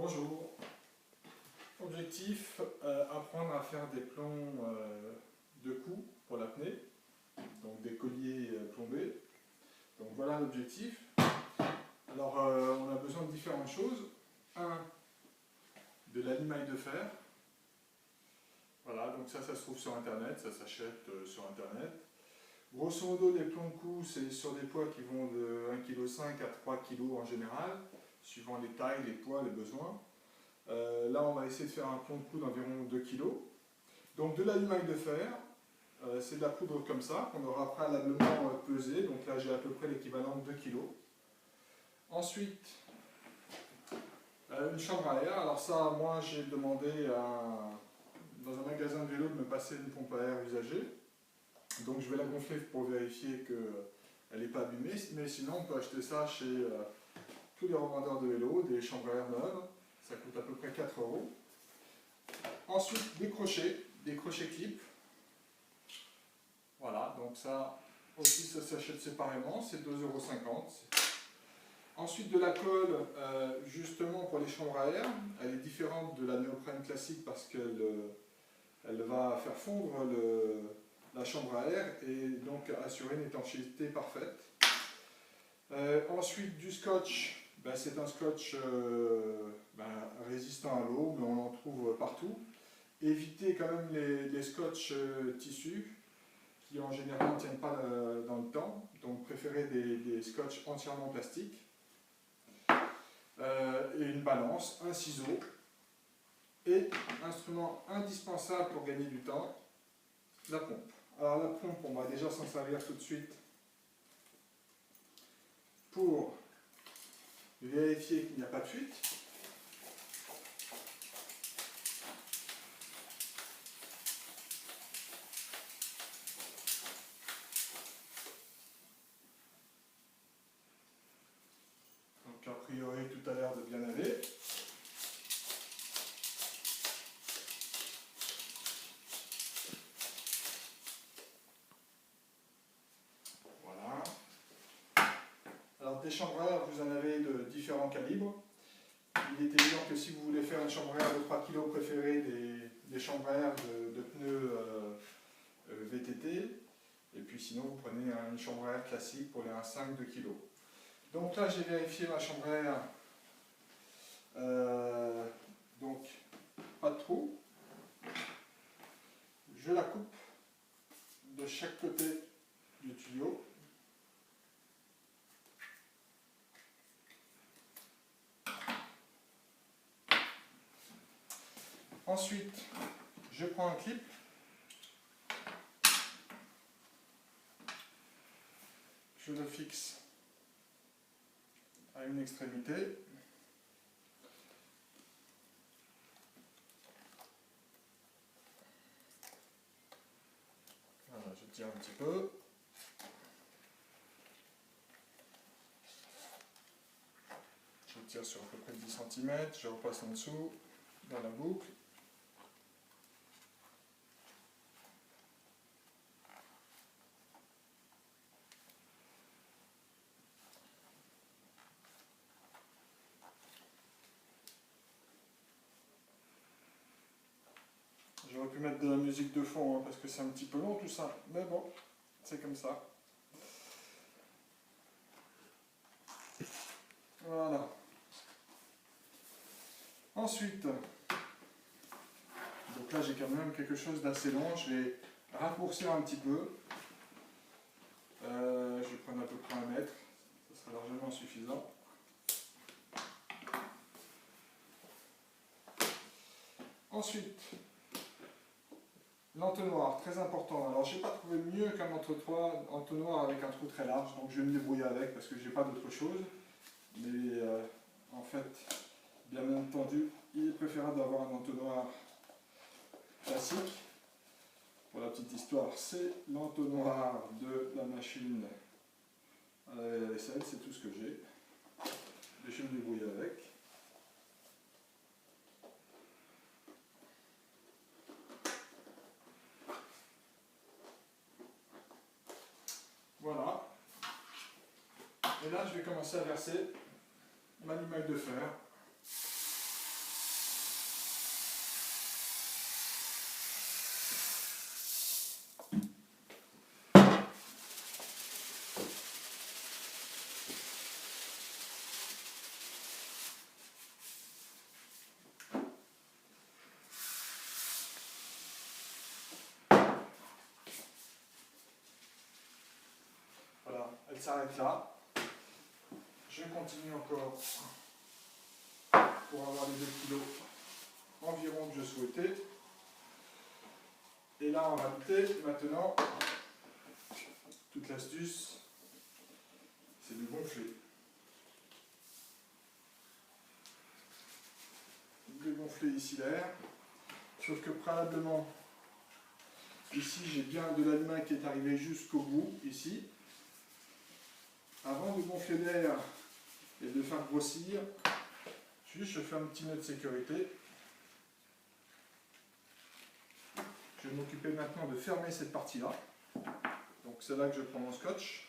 Bonjour. Objectif, apprendre à faire des plombs de cou pour l'apnée, donc des colliers plombés. Donc voilà l'objectif. Alors on a besoin de différentes choses. Un, de la limaille de fer. Voilà, donc ça se trouve sur internet, ça s'achète sur internet. Grosso modo, les plombs de cou, c'est sur des poids qui vont de 1,5 kg à 3 kg en général, suivant les tailles, les poids, les besoins. Là, on va essayer de faire un plomb de cou d'environ 2 kg. Donc de la limaille de fer, c'est de la poudre comme ça, qu'on aura préalablement pesée. Donc là, j'ai à peu près l'équivalent de 2 kg. Ensuite, une chambre à air. Alors ça, moi, j'ai demandé dans un magasin de vélo de me passer une pompe à air usagée. Donc je vais la gonfler pour vérifier qu'elle n'est pas abîmée. Mais sinon, on peut acheter ça chez tous les revendeurs de vélos, des chambres à air neuves. Ça coûte à peu près 4 €. Ensuite, des crochets clips. Voilà, donc ça aussi, ça s'achète séparément, c'est 2,50 €. Ensuite, de la colle, justement pour les chambres à air. Elle est différente de la néoprène classique parce qu'elle va faire fondre la chambre à air et donc assurer une étanchéité parfaite. Ensuite, du scotch. C'est un scotch résistant à l'eau, mais on en trouve partout. Évitez quand même les scotch tissus qui en général ne tiennent pas dans le temps, donc préférez des scotch entièrement plastiques. Et une balance, un ciseau et instrument indispensable pour gagner du temps, la pompe. Alors la pompe, on va déjà s'en servir tout de suite pour vérifier qu'il n'y a pas de fuite. Donc a priori tout a l'air de bien aller. Voilà. Alors des chambres à air, vous en avez de différents calibres. Il est évident que si vous voulez faire une chambre à air de 3 kg, préférez des chambres à air de pneus VTT. Et puis sinon, vous prenez une chambre à air classique pour les 1,5 de kg. Donc là, j'ai vérifié ma chambre à air. Donc, pas de trou. Je la coupe de chaque côté du tuyau. Ensuite, je prends un clip. Je le fixe à une extrémité. Voilà, je tire un petit peu. Je tire sur à peu près 10 cm, je repasse en dessous, dans la boucle. J'aurais pu mettre de la musique de fond parce que c'est un petit peu long tout ça, mais bon, c'est comme ça. Voilà. Ensuite, donc là j'ai quand même quelque chose d'assez long, je vais raccourcir un petit peu. Je vais prendre à peu près 1 mètre, ça sera largement suffisant. Ensuite, l'entonnoir, très important. Alors, je n'ai pas trouvé mieux qu'un entonnoir avec un trou très large, donc je vais me débrouiller avec parce que je n'ai pas d'autre chose. Mais en fait, bien entendu, il est préférable d'avoir un entonnoir classique. Pour la petite histoire, c'est l'entonnoir de la machine à la vaisselle, c'est tout ce que j'ai. Et je vais me débrouiller avec. Voilà. Et là, je vais commencer à verser ma limaille de fer elle s'arrête là. Je continue encore pour avoir les 2 kg environ que je souhaitais. Et là, en réalité, maintenant, toute l'astuce, c'est de gonfler. De gonfler ici l'air. Sauf que préalablement, ici, j'ai bien de l'aluminium qui est arrivé jusqu'au bout, ici. Avant de gonfler l'air et de faire grossir, juste je fais un petit nœud de sécurité. Je vais m'occuper maintenant de fermer cette partie-là. Donc c'est là que je prends mon scotch.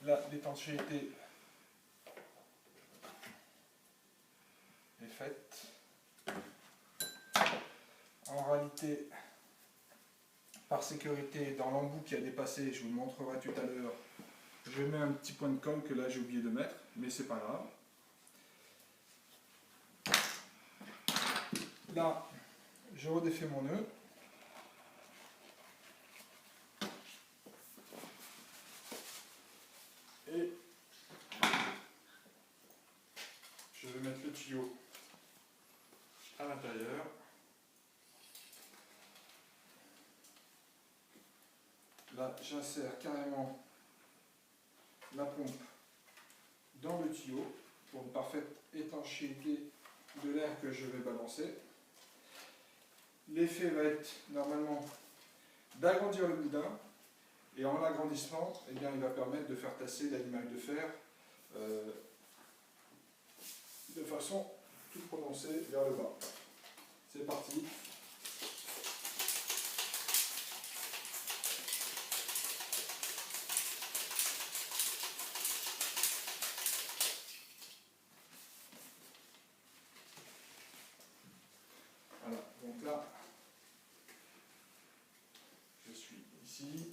Là, l'étanchéité est faite. En réalité, par sécurité, dans l'embout qui a dépassé, je vous le montrerai tout à l'heure, je mets un petit point de colle que là j'ai oublié de mettre, mais c'est pas grave. Là, je redéfais mon nœud. Et je vais mettre le tuyau à l'intérieur. Là, j'insère carrément la pompe dans le tuyau pour une parfaite étanchéité de l'air que je vais balancer. L'effet va être normalement d'agrandir le boudin, et en l'agrandissement, eh bien, il va permettre de faire tasser l'aluminium de fer de façon toute prononcée vers le bas. C'est parti. Voilà, donc là, je suis ici.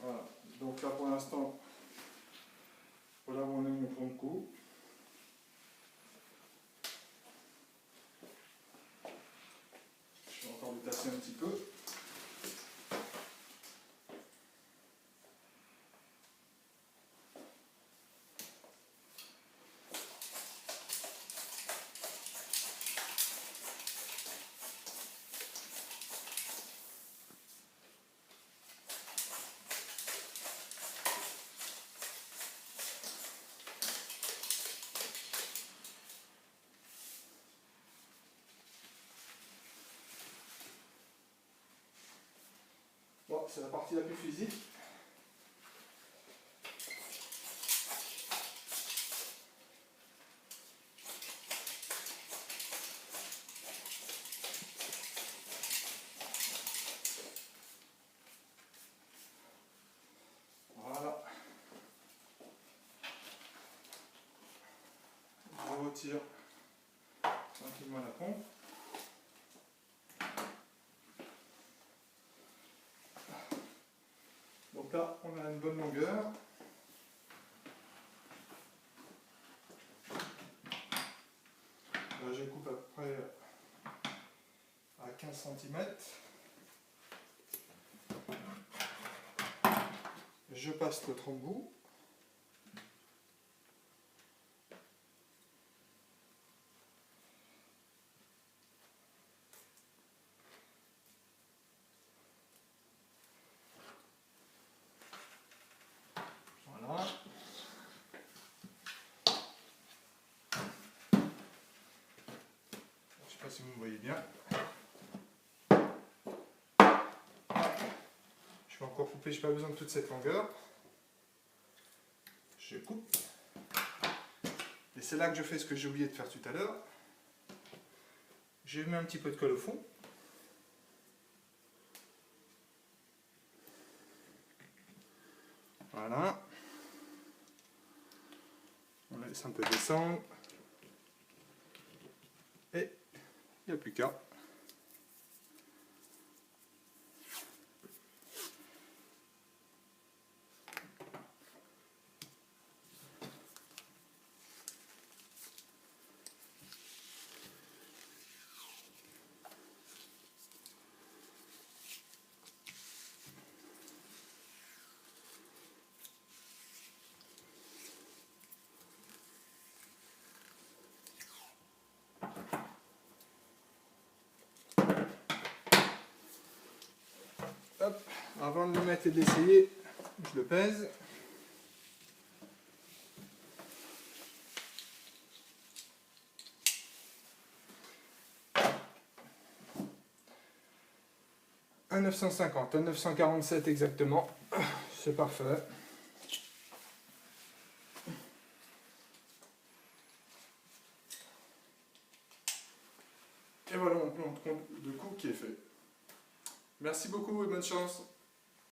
Voilà, donc là pour l'instant, voilà où on est mon fond de cou. Je vais encore le tasser un petit peu. Bon, c'est la partie la plus physique. Voilà. Je retire tranquillement la pompe. Donc là, on a une bonne longueur. Là, je coupe à peu près à 15 cm. Je passe l'autre embout. Voilà. Je ne sais pas si vous me voyez voyez bien. Je vais encore couper, je n'ai pas besoin de toute cette longueur. Je coupe. Et c'est là que je fais ce que j'ai oublié de faire tout à l'heure. Je mets un petit peu de colle au fond. Voilà. On laisse un peu descendre. Et il n'y a plus qu'à. Hop, avant de le mettre et de l'essayer, je le pèse. Un 950, un 947 exactement, c'est parfait. Et voilà mon plan de coup qui est fait. Merci beaucoup et bonne chance.